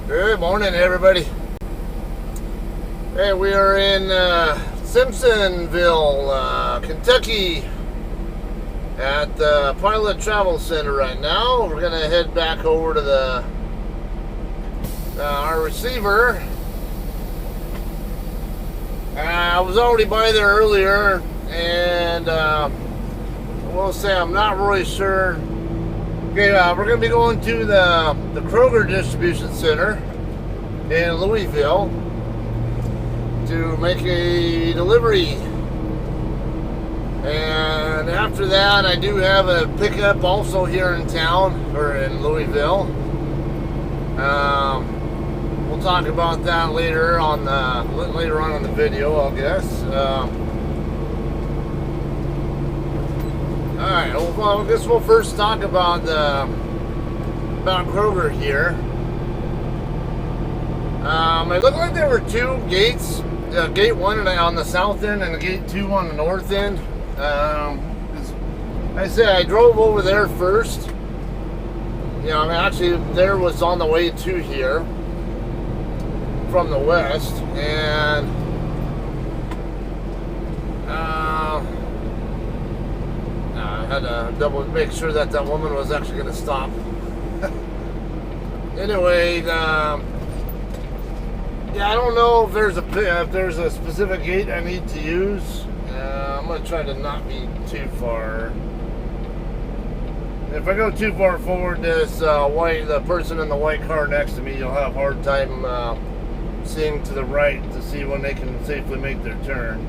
Good morning, everybody. Hey, we are in Simpsonville, Kentucky, at the Pilot Travel Center right now. We're gonna head back over to the our receiver. I was already by there earlier, and I will say I'm not really sure. Okay, we're going to be going to the Kroger Distribution Center in Louisville to make a delivery. And after that, I do have a pickup also here in town, or in Louisville. We'll talk about that later on in the video, I guess. Alright, well, I guess we'll first talk about Kroger here. It looked like there were two gates. Gate 1 on the south end and gate 2 on the north end. I said I drove over there first. Actually there was on the way to here from the west, and I had to make sure that woman was actually going to stop. Anyway, I don't know if there's a specific gate I need to use. I'm going to try to not be too far. If I go too far forward, the person in the white car next to me, you'll have a hard time seeing to the right to see when they can safely make their turn.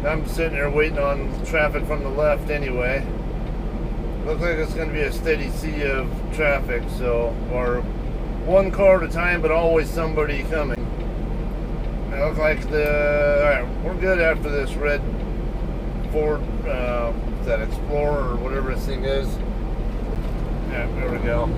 I'm sitting there waiting on traffic from the left anyway. Looks like it's going to be a steady sea of traffic, or one car at a time, but always somebody coming. It looks like alright, we're good after this red Ford, that Explorer or whatever this thing is. Yeah, there we go.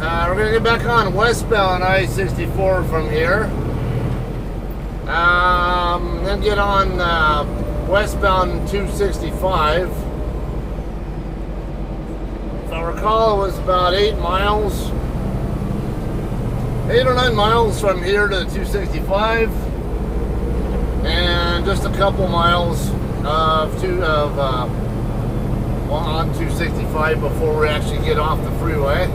We're going to get back on westbound I-64 from here. Then get on westbound 265. If I recall, it was about 8 or 9 miles from here to 265. And just a couple miles on 265 before we actually get off the freeway.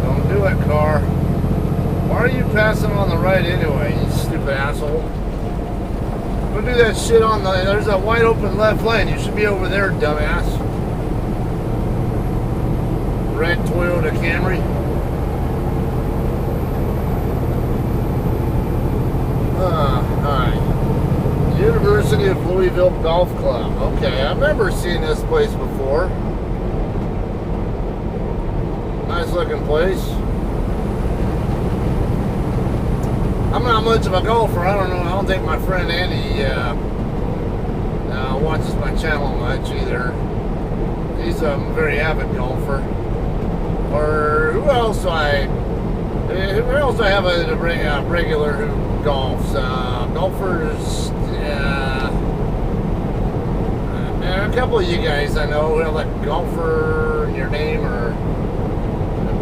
Don't do it, car. Why are you passing on the right anyway, you stupid asshole? Don't do that shit on there's a wide open left lane. You should be over there, dumbass. Red Toyota Camry. Alright. University of Louisville Golf Club. Okay, I remember seeing this place before. Nice looking place. I'm not much of a golfer. I don't think my friend Andy watches my channel much either. He's a very avid golfer. Or who else do I have a regular who golfs? Golfers, and a couple of you guys I know who have like golfer in your name, or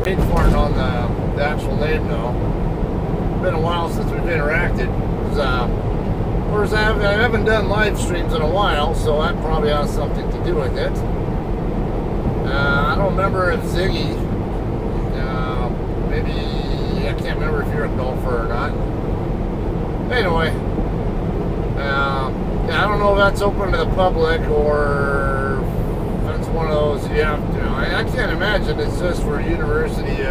paid for it on the actual name though. It's been a while since we've interacted. Of course, I haven't done live streams in a while, so that probably has something to do with it. I don't remember if Ziggy, maybe, I can't remember if you're a golfer or not. Anyway, I don't know if that's open to the public or if that's one of those you have to. I can't imagine it's just for University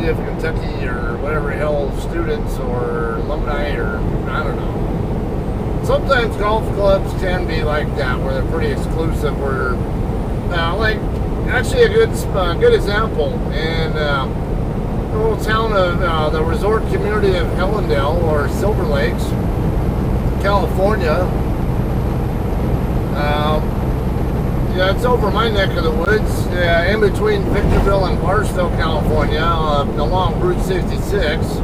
of Kentucky or whatever hell students or alumni, or I don't know. Sometimes golf clubs can be like that, where they're pretty exclusive. Where, like, actually a good example in the little town of the resort community of Hellendale, or Silver Lakes, California. Yeah, it's over my neck of the woods, in between Victorville and Barstow, California, along Route 66.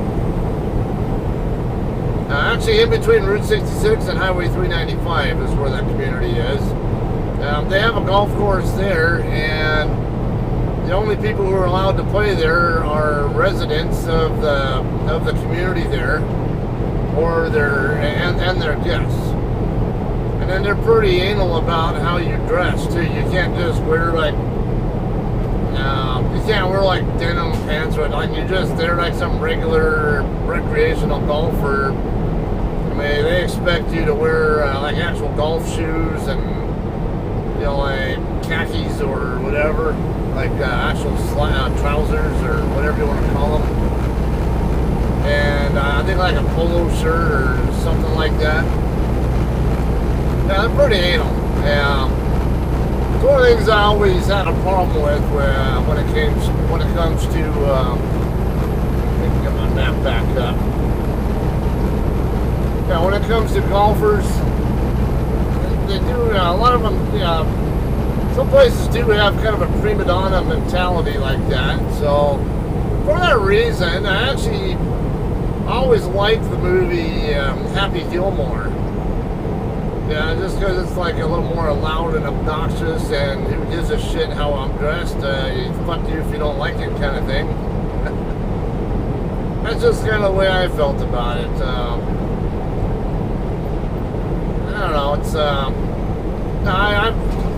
Actually, in between Route 66 and Highway 395 is where that community is. They have a golf course there, and the only people who are allowed to play there are residents of the community there, or their guests. And then they're pretty anal about how you dress too. You can't just wear like denim pants, or like you're just there like some regular recreational golfer. I mean, they expect you to wear like actual golf shoes and like khakis or whatever, like actual trousers or whatever you want to call them. And I think like a polo shirt or something like that. Yeah, they're pretty anal. Yeah. It's one of the things I always had a problem with when it comes to let me get my map back up. Yeah, when it comes to golfers, they do a lot of them. Yeah, some places do have kind of a prima donna mentality like that. So for that reason, I actually always liked the movie Happy Gilmore. Yeah, just because it's like a little more loud and obnoxious, and who gives a shit how I'm dressed? Fuck you if you don't like it, kind of thing. That's just kind of the way I felt about it. I don't know. It's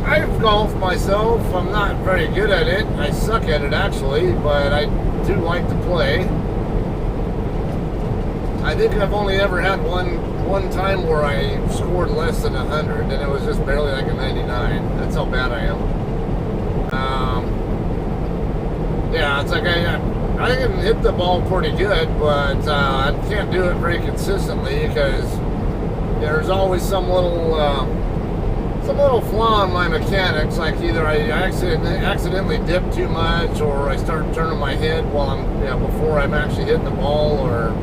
I've golfed myself. I'm not very good at it. I suck at it actually, but I do like to play. I think I've only ever had one time where I scored less than 100, and it was just barely like a 99. That's how bad I am. Yeah, it's like I can hit the ball pretty good, but I can't do it very consistently because there's always some little flaw in my mechanics. Like either I accidentally dip too much, or I start turning my head while before I'm actually hitting the ball, or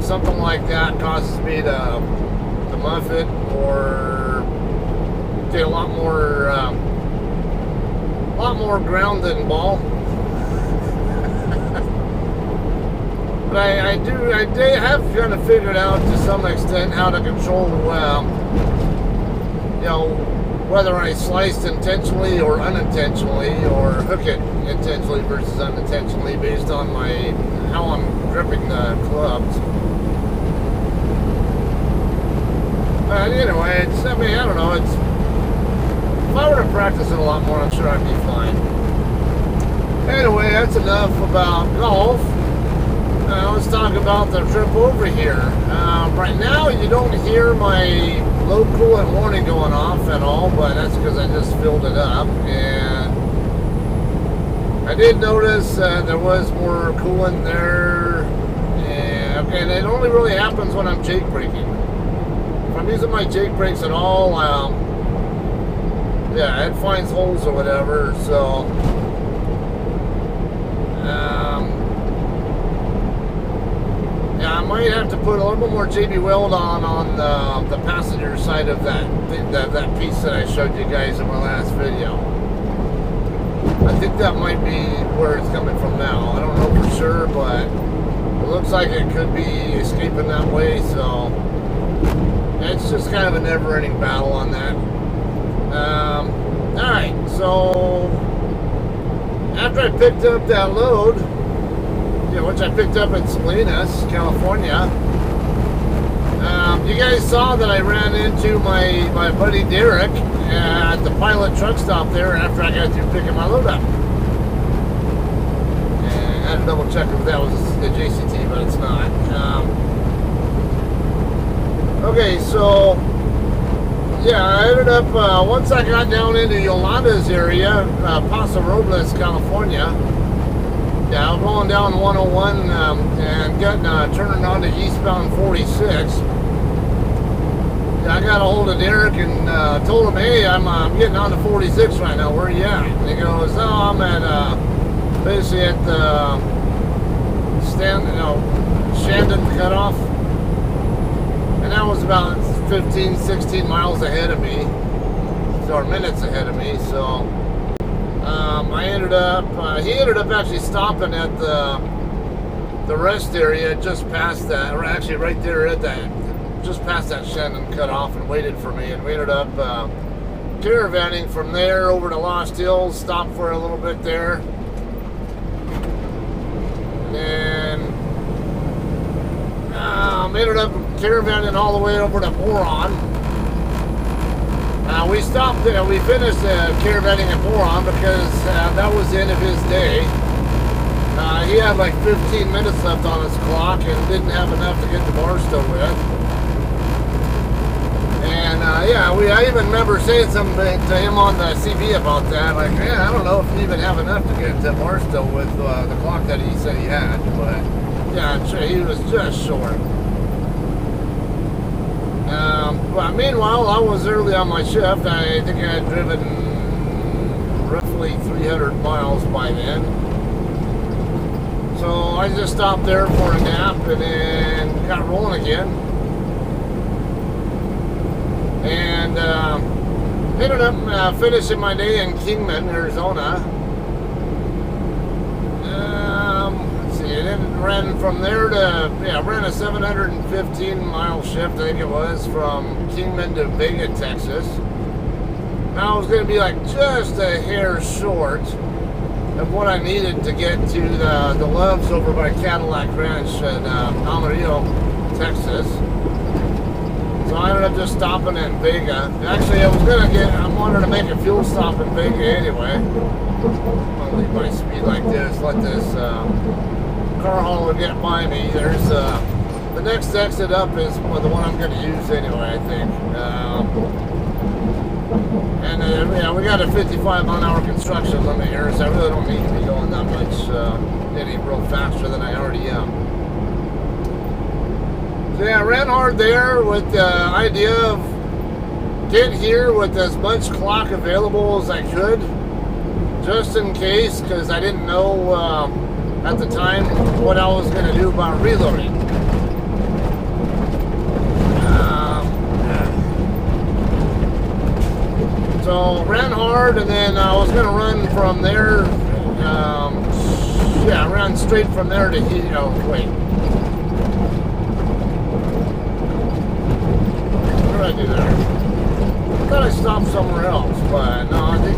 something like that causes me to muff it or get a lot more ground than ball. But I have kind of figured out to some extent how to control whether I sliced intentionally or unintentionally, or hook it intentionally versus unintentionally based on how I'm gripping the clubs. Anyway, I don't know, if I were to practice it a lot more, I'm sure I'd be fine. Anyway, that's enough about golf. Let's talk about the trip over here. Right now, you don't hear my low coolant warning going off at all, but that's because I just filled it up. And I did notice there was more coolant there. And it only really happens when I'm jake braking. If I'm using my jake brakes at all, it finds holes or whatever. So, I might have to put a little bit more JB Weld on the passenger side of that piece that I showed you guys in my last video. I think that might be where it's coming from now. I don't know for sure, but it looks like it could be escaping that way. So it's just kind of a never-ending battle on that. All right, so after I picked up that load, which I picked up in Salinas, California. You guys saw that I ran into my buddy Derek at the Pilot truck stop there after I got through picking my load up. And I had to double check if that was the JCT, but it's not. Okay, so I ended up, once I got down into Yolanda's area, Paso Robles, California, I was going down 101 and turning on to eastbound 46. I got a hold of Derek and told him, hey, I'm getting on to 46 right now. Where are you at? And he goes, I'm at basically at the Shandon cutoff. And that was about 15, 16 miles ahead of me. or minutes ahead of me. So I ended up, he ended up actually stopping at the rest area just past that, or actually right there at that, just past that Shannon cutoff, and waited for me. And we ended up caravanning from there over to Lost Hills, stopped for a little bit there, and then ended up caravanning all the way over to Boron. We stopped there, we finished caravanning at Boron because that was the end of his day. He had like 15 minutes left on his clock and didn't have enough to get to Barstow with. And yeah, I even remember saying something to him on the CB about that. Like, yeah, I don't know if you even have enough to get to Barstow with the clock that he said he had. But yeah, he was just short. But meanwhile, I was early on my shift. I think I had driven roughly 300 miles by then. So I just stopped there for a nap and then got rolling again. And ended up finishing my day in Kingman, Arizona. Let's see, and then ran from there to, ran a 715 mile shift, I think it was, from Kingman to Vega, Texas. Now I was going to be like just a hair short of what I needed to get to the Loves over by Cadillac Ranch in Amarillo, Texas. So I ended up just stopping in Vega. Actually, I wanted to make a fuel stop in Vega anyway. I'm gonna leave my speed like this, let this car hauler get by me. There's the next exit up is the one I'm going to use anyway, I think. And yeah, we got a 55 mile an hour construction limit here, so I really don't need to be going that much any real faster than I already am. So yeah, I ran hard there with the idea of getting here with as much clock available as I could, just in case, because I didn't know at the time what I was going to do about reloading. So ran hard, and then I was going to run from there. I ran straight from there to here. Oh, wait. What did I do there? I thought I stopped somewhere else, but no, I think.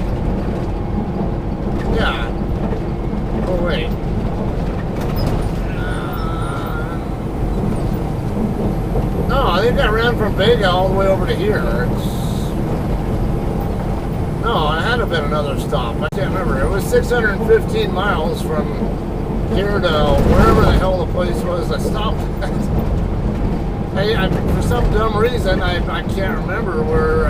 Yeah. Oh, wait. No, I think I ran from Vega all the way over to here. No, it had to have been another stop. I can't remember. It was 615 miles from here to wherever the hell the place was I stopped at. For some dumb reason, I can't remember where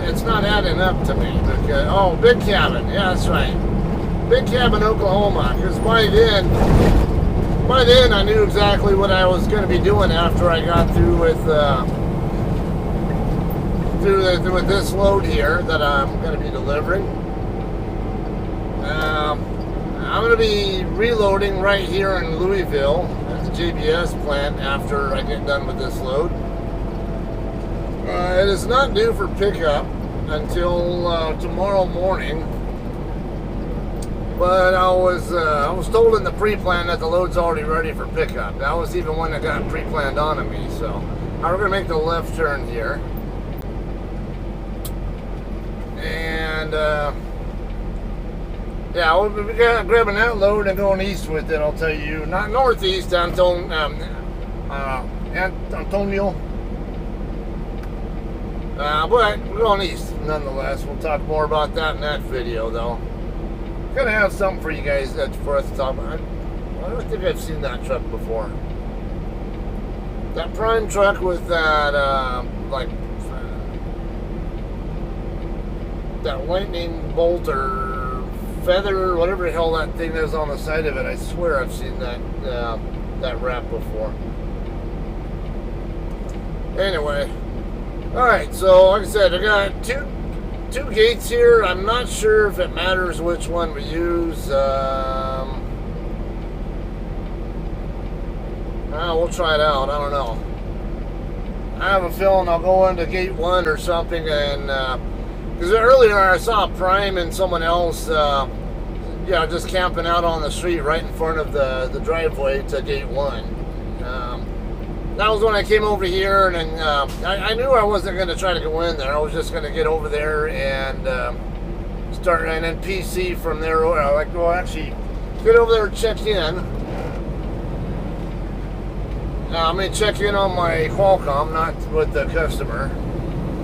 it's not adding up to me. Because, oh, Big Cabin. Yeah, that's right. Big Cabin, Oklahoma. Because by then I knew exactly what I was going to be doing after I got through with with this load here that I'm going to be delivering. I'm going to be reloading right here in Louisville at the JBS plant after I get done with this load. It is not due for pickup until tomorrow morning. But I was told in the pre-plan that the load's already ready for pickup. That was even one that got pre-planned onto me. So we're going to make the left turn here. And yeah, we'll be grabbing that load and going east with it, I'll tell you. Not northeast, Antonio. But we're going east nonetheless. We'll talk more about that in that video, though. Gonna have something for you guys for us to talk about. I don't think I've seen that truck before. That prime truck with that that lightning bolt or feather, whatever the hell that thing is on the side of it. I swear I've seen that wrap before. Anyway, all right. So like I said, I got two gates here. I'm not sure if it matters which one we use. We'll try it out. I don't know. I have a feeling I'll go into gate 1 or something, and because earlier I saw Prime and someone else, just camping out on the street right in front of the driveway to gate 1. That was when I came over here, and I knew I wasn't going to try to go in there. I was just going to get over there and start, and then PC from there. Actually, get over there and check in. I'm going to check in on my Qualcomm, not with the customer.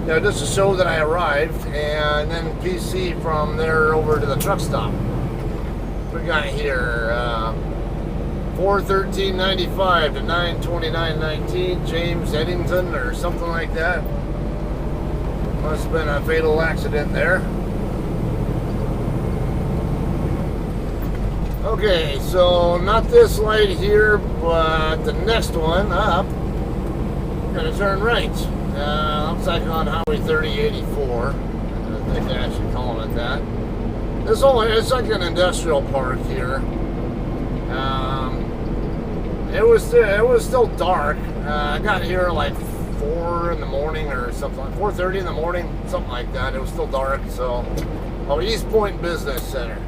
Just to show that I arrived, and then PC from there over to the truck stop. We got here 4/13/95 to 9/29/19, James Eddington or something like that. Must have been a fatal accident there. Okay, so not this light here, but the next one up. Gonna turn right. Looks like on Highway 3084. I think I should call it that. It's like an industrial park here. It was still dark. I got here like 4 in the morning or something, 4:30 in the morning, something like that. It was still dark. So, East Point Business Center.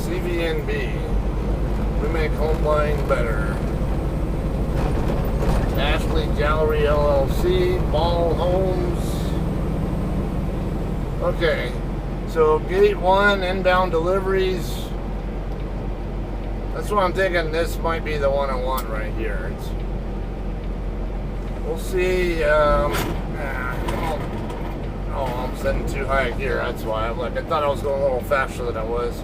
CVNB. We make home buying better. Ashley Gallery LLC, Ball Homes. Okay, so gate 1, inbound deliveries. That's what I'm thinking. This might be the one I want right here. We'll see. I'm setting too high gear. That's why. I thought I was going a little faster than I was.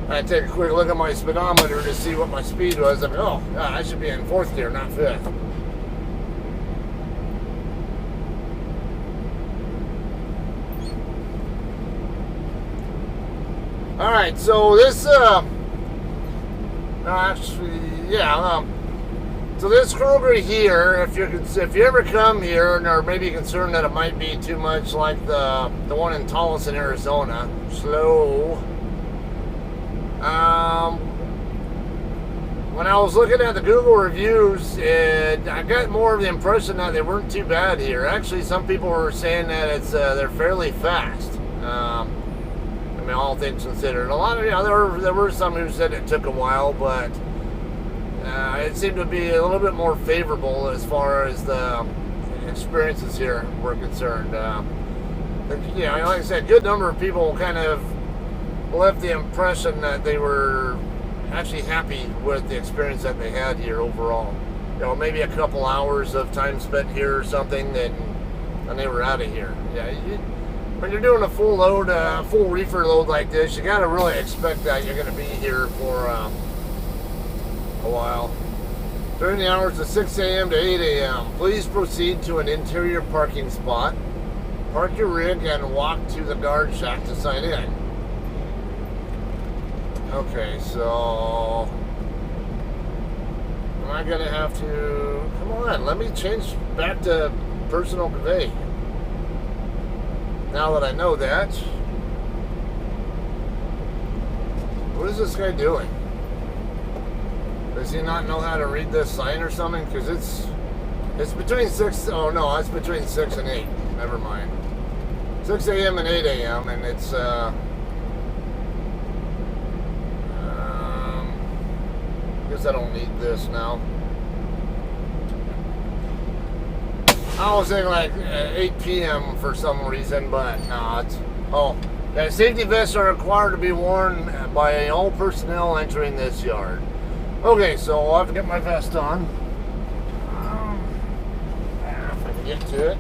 I take a quick look at my speedometer to see what my speed was. I should be in 4th gear, not 5th. All right, so this, so this Kroger here, if you ever come here and are maybe concerned that it might be too much like the one in Tolleson, Arizona, slow. When I was looking at the Google reviews, I got more of the impression that they weren't too bad here. Actually, some people were saying that they're fairly fast. All things considered. A lot of there were some who said it took a while, but it seemed to be a little bit more favorable as far as the experiences here were concerned. Like I said, a good number of people kind of left the impression that they were actually happy with the experience that they had here overall. Maybe a couple hours of time spent here or something, and they were out of here. When you're doing a full load, full reefer load like this, you got to really expect that you're going to be here for a while. During the hours of 6 a.m. to 8 a.m., please proceed to an interior parking spot. Park your rig and walk to the guard shack to sign in. Okay, so am I going to have to... Come on, let me change back to personal convey. Now that I know that, what is this guy doing? Does he not know how to read this sign or something? Because it's between 6, oh no, it's between 6 and 8. Never mind. 6 a.m. and 8 a.m. and it's, I guess I don't need this now. I was thinking like 8 p.m. for some reason, but no, safety vests are required to be worn by all personnel entering this yard. Okay, so I'll have to get my vest on. If I can get to it.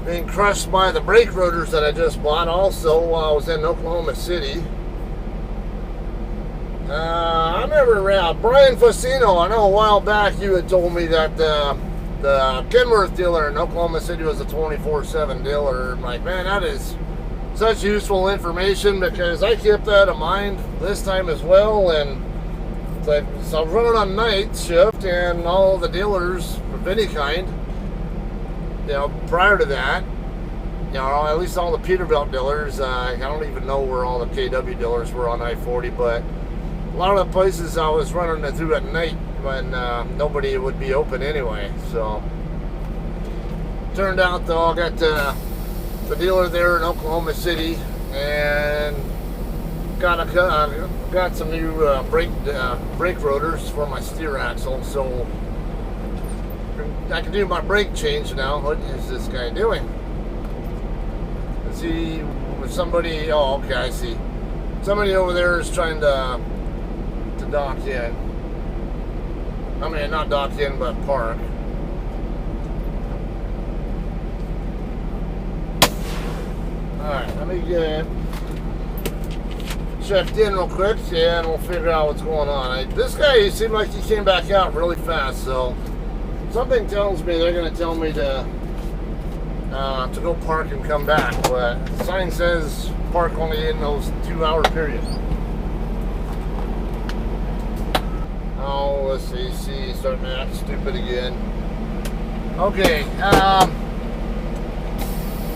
Being crushed by the brake rotors that I just bought also while I was in Oklahoma City. I remember Brian Facino. I know a while back you had told me that the Kenworth dealer in Oklahoma City was a 24/7 dealer. I'm like, man, that is such useful information because I kept that in mind this time as well. And So I was running on night shift, and all the dealers of any kind, prior to that, at least all the Peterbilt dealers, I don't even know where all the KW dealers were on I-40, but a lot of the places I was running it through at night when nobody would be open anyway. So turned out though, I got the dealer there in Oklahoma City, and got some new brake rotors for my steer axle, so I can do my brake change now. What is this guy doing? Is he with somebody? Oh, okay, I see. Somebody over there is trying to dock in. I mean, not dock in, but park. Alright, let me get checked in real quick, and we'll figure out what's going on. This guy seemed like he came back out really fast, so something tells me they're going to tell me to go park and come back, but the sign says park only in those 2-hour periods. Oh, let's see, starting to act stupid again. Okay,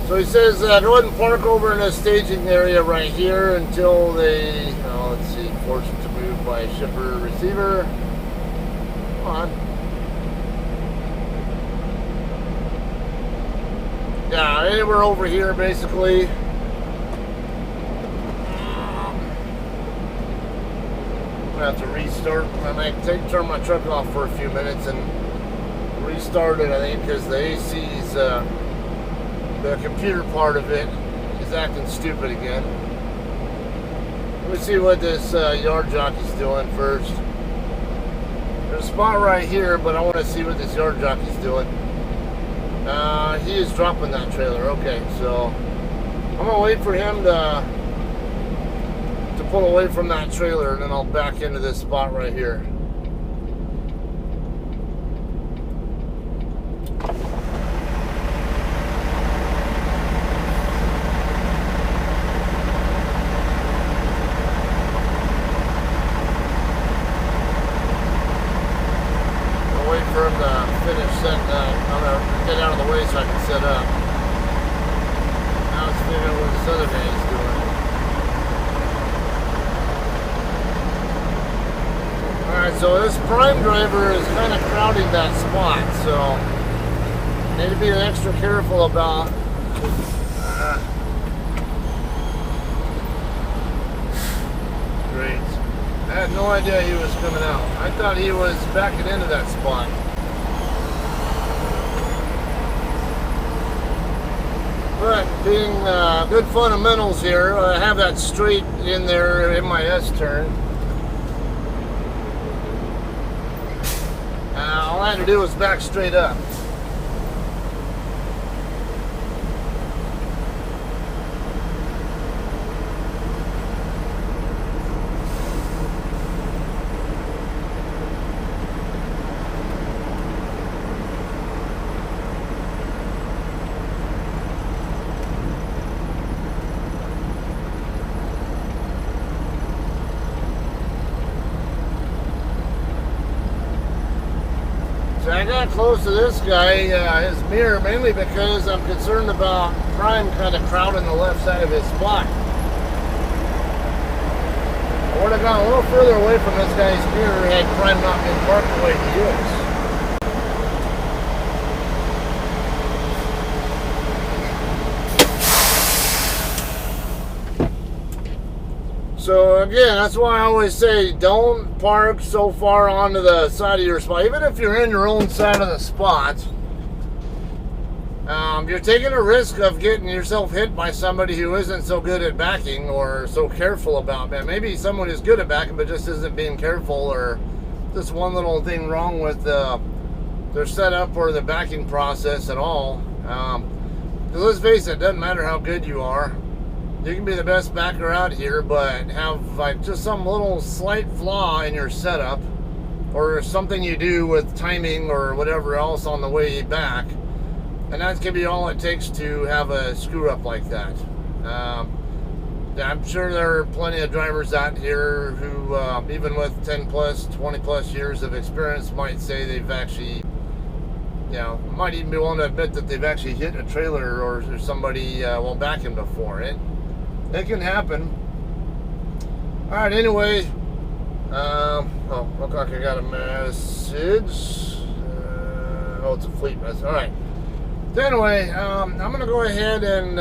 so he says go ahead and park over in this staging area right here until they, let's see, forced to move by shipper receiver. Come on. Yeah, anywhere over here basically. I'm gonna have to restart. I might turn my truck off for a few minutes and restart it, I think, because the AC's the computer part of it is acting stupid again. Let me see what this yard jockey's doing first. There's a spot right here, but I want to see what this yard jockey's doing. He is dropping that trailer. Okay, so I'm gonna wait for him to pull away from that trailer, and then I'll back into this spot right here. For him to finish setting up. I'm going to get out of the way so I can set up. Now let's figure out what this other guy is doing. Alright, so this prime driver is kind of crowding that spot, so need to be extra careful about great. I had no idea he was coming out. I thought he was backing into that spot. But being good fundamentals here, I have that straight in there in my S-turn. All I had to do was back straight up. So I got close to this guy, his mirror, mainly because I'm concerned about Prime kind of crowding the left side of his spot. I would have gone a little further away from this guy's mirror had Prime not been parked the way he is. So again, that's why I always say don't park so far onto the side of your spot. Even if you're in your own side of the spot, you're taking a risk of getting yourself hit by somebody who isn't so good at backing or so careful about that. Maybe someone is good at backing but just isn't being careful, or just one little thing wrong with their setup or the backing process at all. Because let's face it, it doesn't matter how good you are. You can be the best backer out here, but have like just some little slight flaw in your setup, or something you do with timing or whatever else on the way back, and that's gonna be all it takes to have a screw up like that. I'm sure there are plenty of drivers out here who, even with 10 plus, 20 plus years of experience, might say they've actually, might even be willing to admit that they've actually hit a trailer or somebody while backing before. It can happen. All right, anyway. Look like I got a message. It's a fleet message. All right. So anyway, I'm going to go ahead and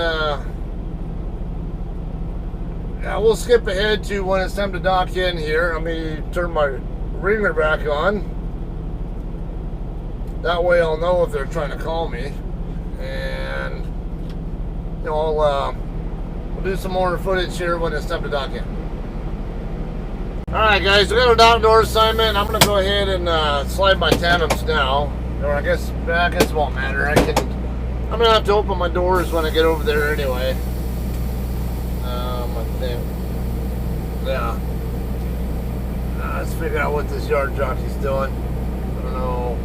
we'll skip ahead to when it's time to dock in here. Let me turn my ringer back on. That way I'll know if they're trying to call me. And we'll do some more footage here when it's time to dock in. Alright guys, we got a dock door assignment. I'm going to go ahead and slide my tandems now. Or I guess it won't matter. I'm going to have to open my doors when I get over there anyway. I think. Yeah. Let's figure out what this yard jockey's doing. I don't know.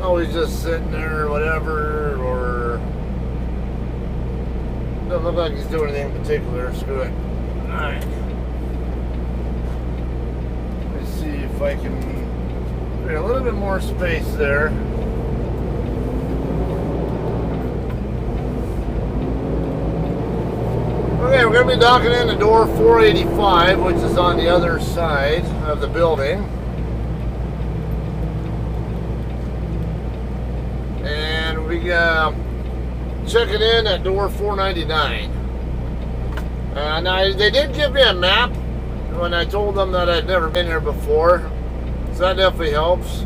Oh, he's just sitting there or whatever, or doesn't look like he's doing anything in particular. Screw it. Alright. Let's see if I can create a little bit more space there. Okay, we're going to be docking into door 485, which is on the other side of the building. And we checking in at door 499. Now, they did give me a map when I told them that I'd never been here before, so that definitely helps.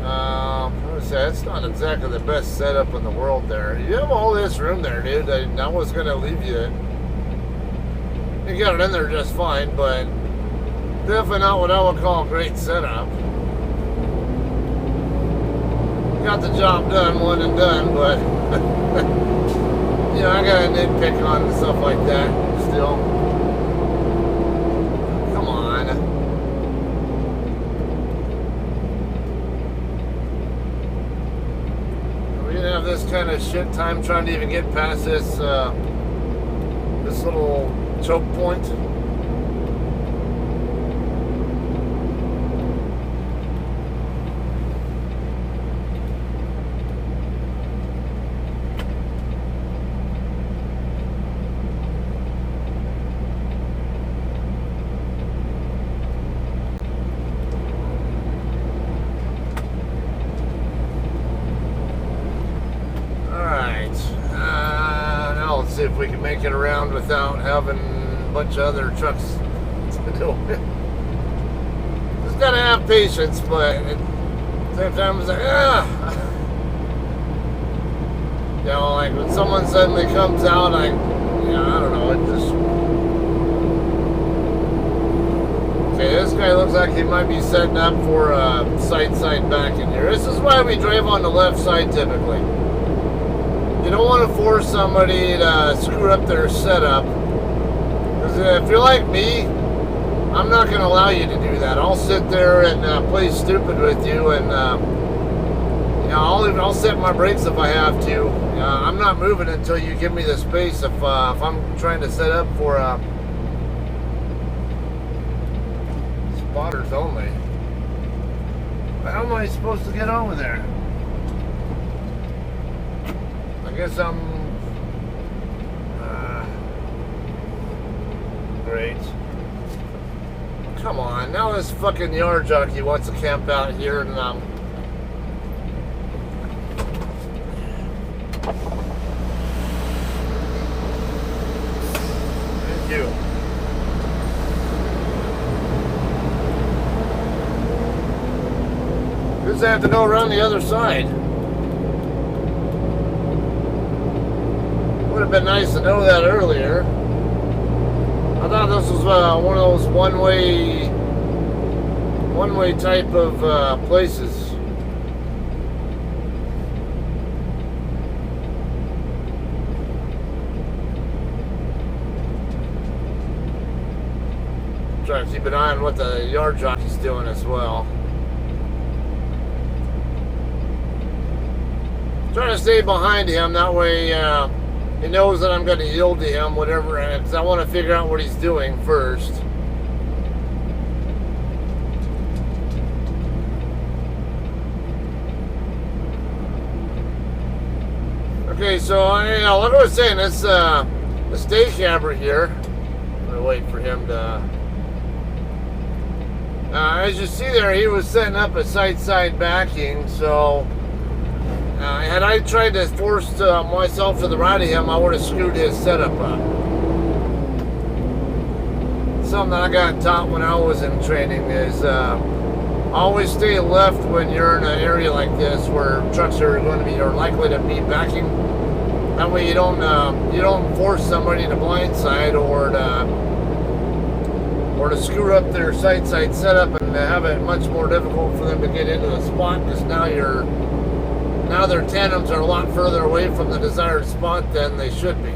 I'm going to say, it's not exactly the best setup in the world there. You have all this room there, dude. I was going to leave you it. You got it in there just fine, but definitely not what I would call a great setup. Got the job done, one and done, but I got a nitpick on stuff like that still. Come on. We didn't have this kind of shit time trying to even get past this this little choke point. If we can make it around without having a bunch of other trucks to do it. Just gotta have patience, but at the same time it's like, like when someone suddenly comes out, I don't know, it just... Okay, this guy looks like he might be setting up for a side back in here. This is why we drive on the left side typically. You don't want to force somebody to screw up their setup. Because if you're like me, I'm not going to allow you to do that. I'll sit there and play stupid with you, and I'll set my brakes if I have to. I'm not moving until you give me the space. If I'm trying to set up for spotters only, how am I supposed to get over there? I guess I'm great. Come on, now this fucking yard jockey wants to camp out here, and thank you. Just have to go around the other side. Would have been nice to know that earlier. I thought this was one of those one-way type of places. Trying to keep an eye on what the yard jockey's doing as well. Trying to stay behind him, that way he knows that I'm going to yield to him, whatever, because I want to figure out what he's doing first. Okay, so like I was saying, this the stake hammer here. I'm gonna wait for him to. As you see there, he was setting up a side backing. So had I tried to force myself to the right of him, I would have screwed his setup up. Something that I got taught when I was in training is always stay left when you're in an area like this where trucks are going to be or likely to be backing. That way you don't force somebody to blindside or to screw up their side setup and have it much more difficult for them to get into the spot, because now their tandems are a lot further away from the desired spot than they should be.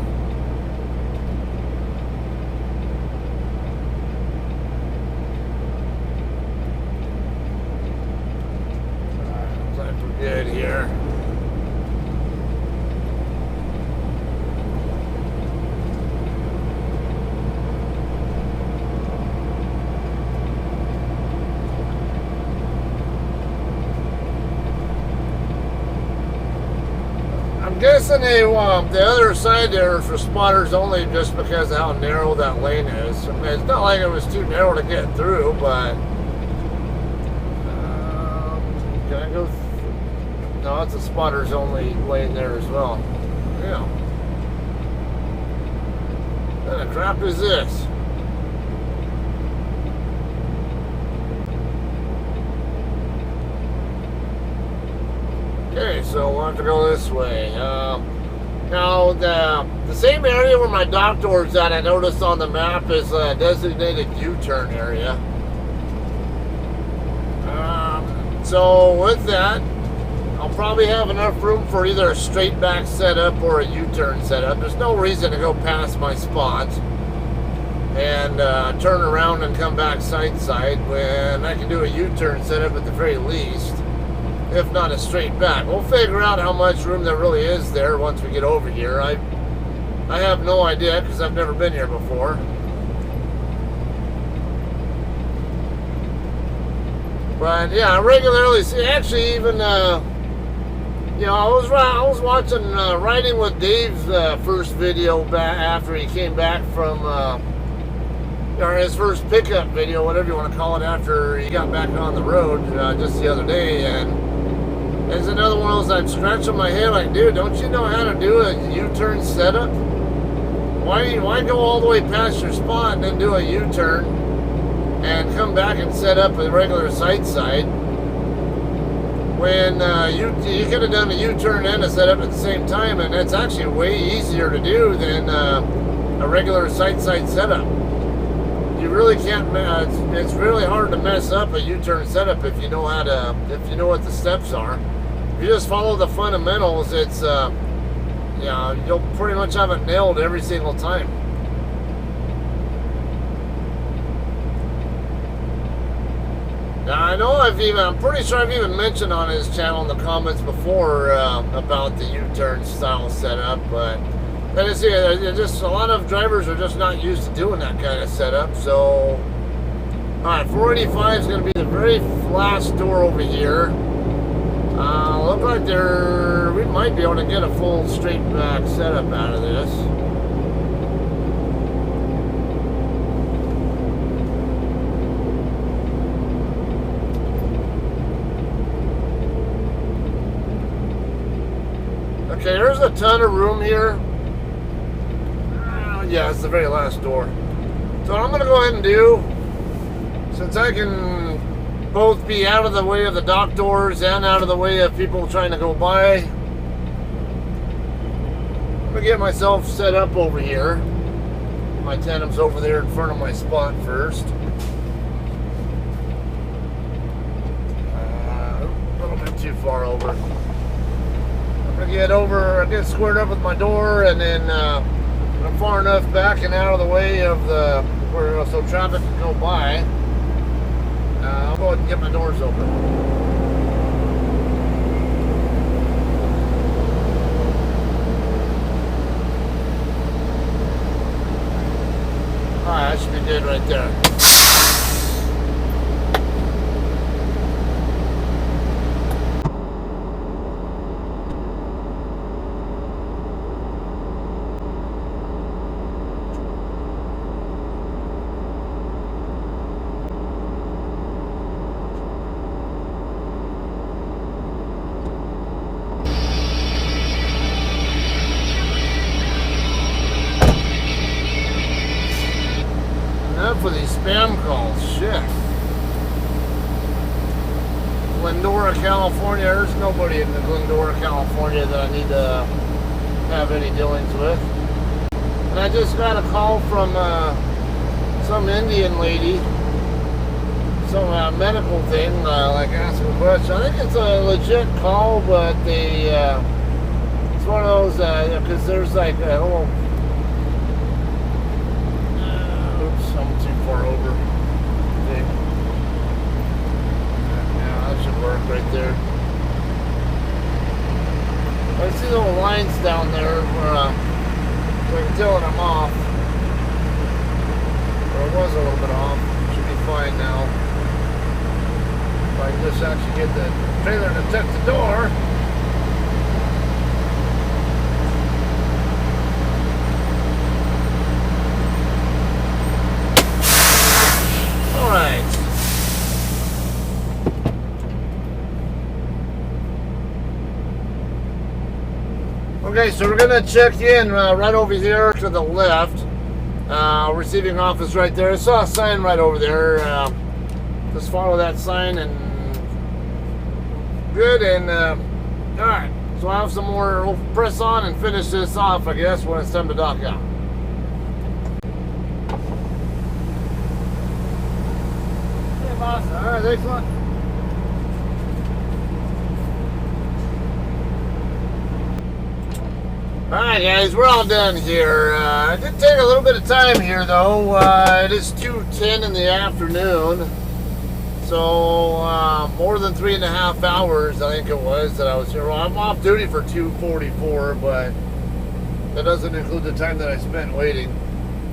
Good here. I'm guessing the other side there is for spotters only, just because of how narrow that lane is. I mean, it's not like it was too narrow to get through, but can I go? No, it's a spotters only lane there as well. Yeah. What the crap is this? Okay, so we'll have to go this way. Now, the same area where my dock door is at, I noticed on the map, is a designated U-turn area. So with that, I'll probably have enough room for either a straight back setup or a U-turn setup. There's no reason to go past my spot and turn around and come back side when I can do a U-turn setup at the very least, if not a straight back. We'll figure out how much room there really is there once we get over here. I have no idea, because I've never been here before. But yeah, I regularly see, actually even you know, I was watching Riding with Dave's first video back after he came back from or his first pickup video, whatever you want to call it, after he got back on the road just the other day. And it's another one of those, I'm scratching my head like, dude, don't you know how to do a U-turn setup? Why go all the way past your spot and then do a U-turn and come back and set up a regular side when you could have done a U-turn and a setup at the same time, and it's actually way easier to do than a regular side setup. You really can't. It's really hard to mess up a U-turn setup if you know how to. If you know what the steps are. If you just follow the fundamentals, it's yeah, you'll pretty much have it nailed every single time. Now, I know I'm pretty sure I've even mentioned on his channel in the comments before about the U-turn style setup, but let's see, just a lot of drivers are just not used to doing that kind of setup. So, alright, 485 is going to be the very last door over here. Look like we might be able to get a full straight back setup out of this. Okay, there's a ton of room here. Yeah, it's the very last door. So what I'm going to go ahead and do, since I can both be out of the way of the dock doors and out of the way of people trying to go by, I'm going to get myself set up over here. My tandem's over there in front of my spot first. A little bit too far over. I'm going to get squared up with my door, and then when I'm far enough back and out of the way of so traffic can go by, I'll go ahead and get my doors open. Alright, that should be good right there. For these spam calls, shit. Glendora, California. There's nobody in the Glendora, California that I need to have any dealings with. And I just got a call from some Indian lady, some medical thing, like asking a question. I think it's a legit call, but they, it's one of those, because there's like a little. Far over. Okay. Yeah, that should work right there. I see little lines down there where so I can tell when I'm off. Or it was a little bit off. Should be fine now. If I can just actually get the trailer to touch the door. Okay, so we're gonna check in right over here to the left. Receiving office right there. I saw a sign right over there. Just follow that sign and good. And all right, so I'll have some more. We'll press on and finish this off, I guess, when it's time to dock out. Hey, boss. All right, thanks a lot. Alright guys, we're all done here. It did take a little bit of time here though. It is 2:10 in the afternoon. So more than 3.5 hours I think it was that I was here. Well, I'm off duty for 2:44, but that doesn't include the time that I spent waiting.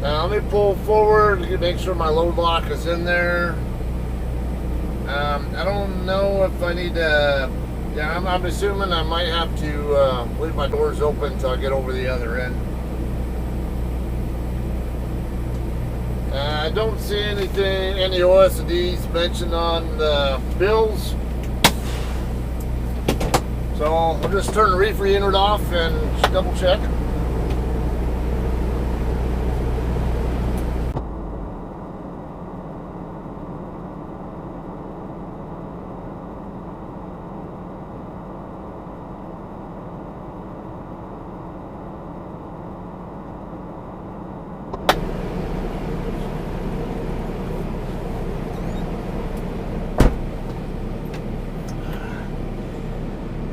Now let me pull forward to make sure my load lock is in there. I don't know if I need to. Yeah, I'm assuming I might have to leave my doors open until I get over the other end. I don't see anything, any OSDs mentioned on the bills. So I'll just turn the reefer unit off and just double check.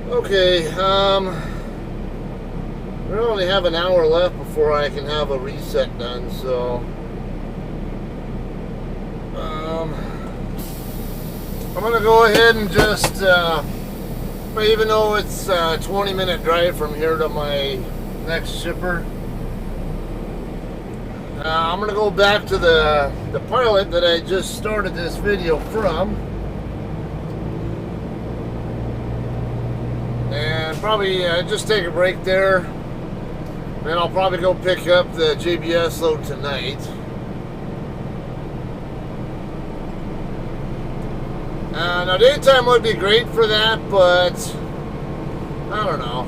Okay, we only have an hour left before I can have a reset done, so I'm gonna go ahead and just even though it's a 20-minute drive from here to my next shipper, I'm gonna go back to the pilot that I just started this video from. And probably just take a break there. Then I'll probably go pick up the JBS load tonight. Now daytime would be great for that, but I don't know.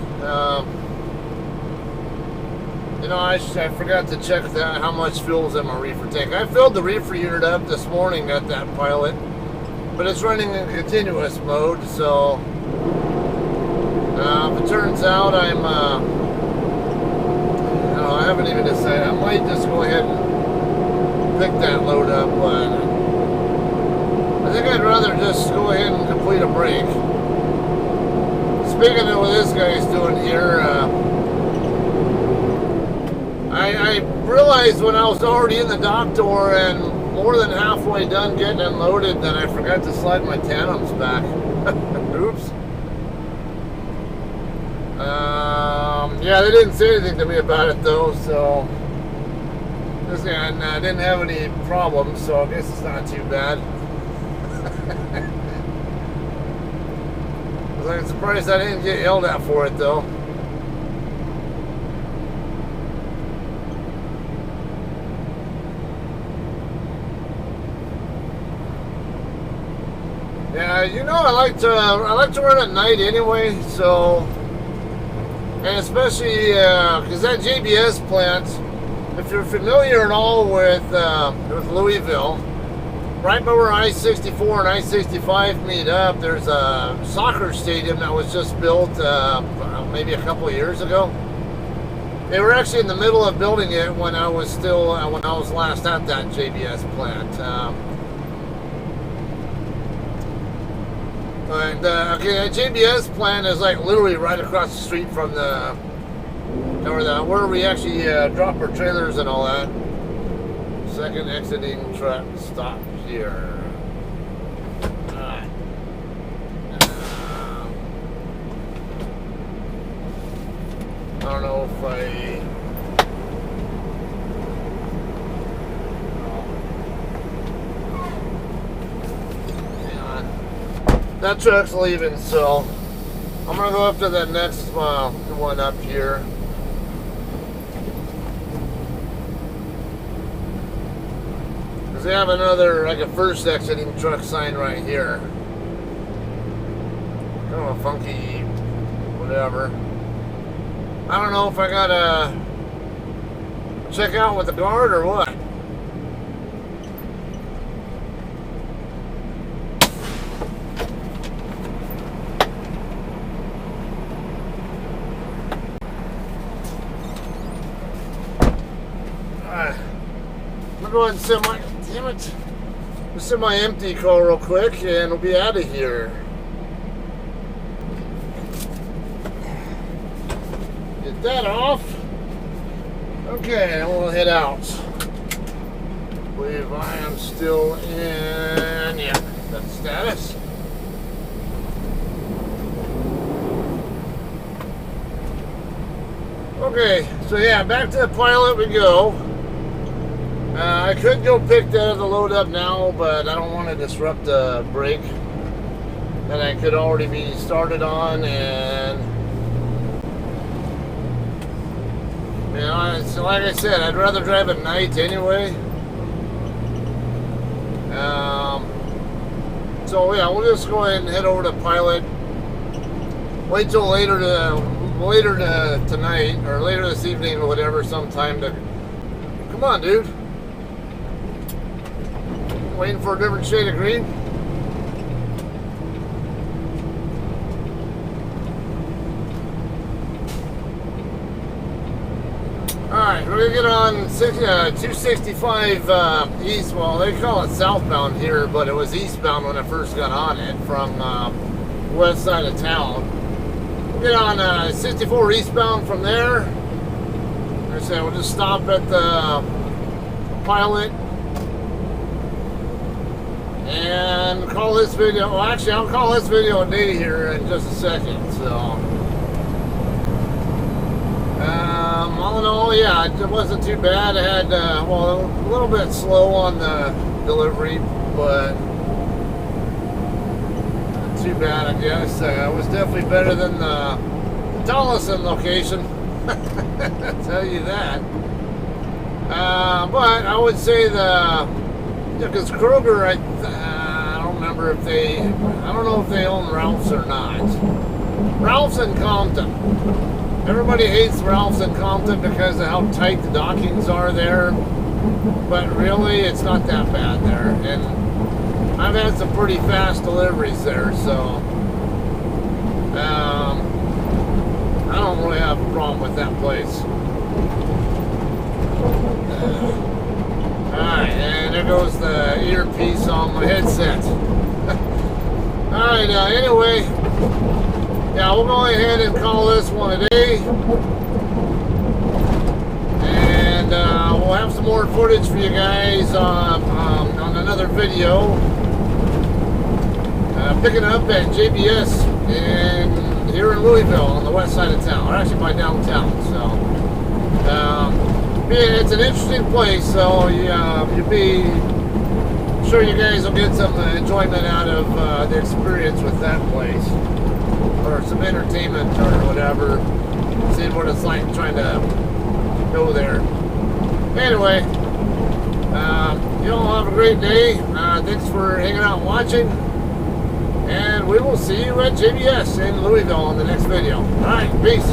You know, I forgot to check that how much fuel's in my reefer tank. I filled the reefer unit up this morning at that pilot, but it's running in continuous mode, so. If it turns out I haven't even decided. I might just go ahead and pick that load up, but I think I'd rather just go ahead and complete a break. Speaking of what this guy's doing here, I realized when I was already in the dock door and more than halfway done getting unloaded that I forgot to slide my tandems back. Oops. Yeah, they didn't say anything to me about it though, so And I didn't have any problems, so I guess it's not too bad. I'm surprised I didn't get yelled at for it, though. Yeah, you know, I like to run at night anyway. So, and especially because that JBS plant, if you're familiar at all with Louisville, right by where I-64 and I-65 meet up, there's a soccer stadium that was just built maybe a couple of years ago. They were actually in the middle of building it when I was last at that JBS plant. Okay, that JBS plant is like literally right across the street from where we actually drop our trailers and all that. Second exiting truck stop here. Alright. I don't know if that truck's leaving, so I'm gonna go up to the next one up here. Because they have another, like a first exiting truck sign right here. Kind of a funky, whatever. I don't know if I gotta check out with the guard or what. Go ahead and set my, damn it, just set my empty car real quick and we'll be out of here. Get that off. Okay, and we'll head out. I believe I am still in, yeah, that's status. Okay, so yeah, back to the pilot we go. I could go pick the load up now, but I don't want to disrupt the break that I could already be started on, and you know, so like I said, I'd rather drive at night anyway. So yeah, we'll just go ahead and head over to Pilot. Wait till later tonight or later this evening or whatever, sometime to. Come on, dude. Waiting for a different shade of green. Alright, we're going to get on 265 east. Well, they call it southbound here, but it was eastbound when I first got on it from west side of town. We'll get on 64 eastbound from there. Like I said, we'll just stop at the Pilot. And call this video, well actually I'll call this video a day here in just a second, so. All in all, yeah, it wasn't too bad. I had, well, a little bit slow on the delivery, but not too bad, I guess. It was definitely better than the Dawson location, I'll tell you that. But I would say because Kroger, I don't remember if I don't know if they own Ralph's or not. Ralph's in Compton. Everybody hates Ralph's in Compton because of how tight the dockings are there. But really, it's not that bad there. And I've had some pretty fast deliveries there, so I don't really have a problem with that place. Alright, and there goes the earpiece on my headset. Alright, anyway, yeah, we'll go ahead and call this one a day. And we'll have some more footage for you guys on another video. Picking up at JBS here in Louisville on the west side of town, or actually by downtown. So, it's an interesting place, so you'll be sure you guys will get some enjoyment out of the experience with that place, or some entertainment or whatever, seeing what it's like trying to go there. Anyway, you all have a great day. Thanks for hanging out and watching, and we will see you at JBS in Louisville in the next video. Alright, peace.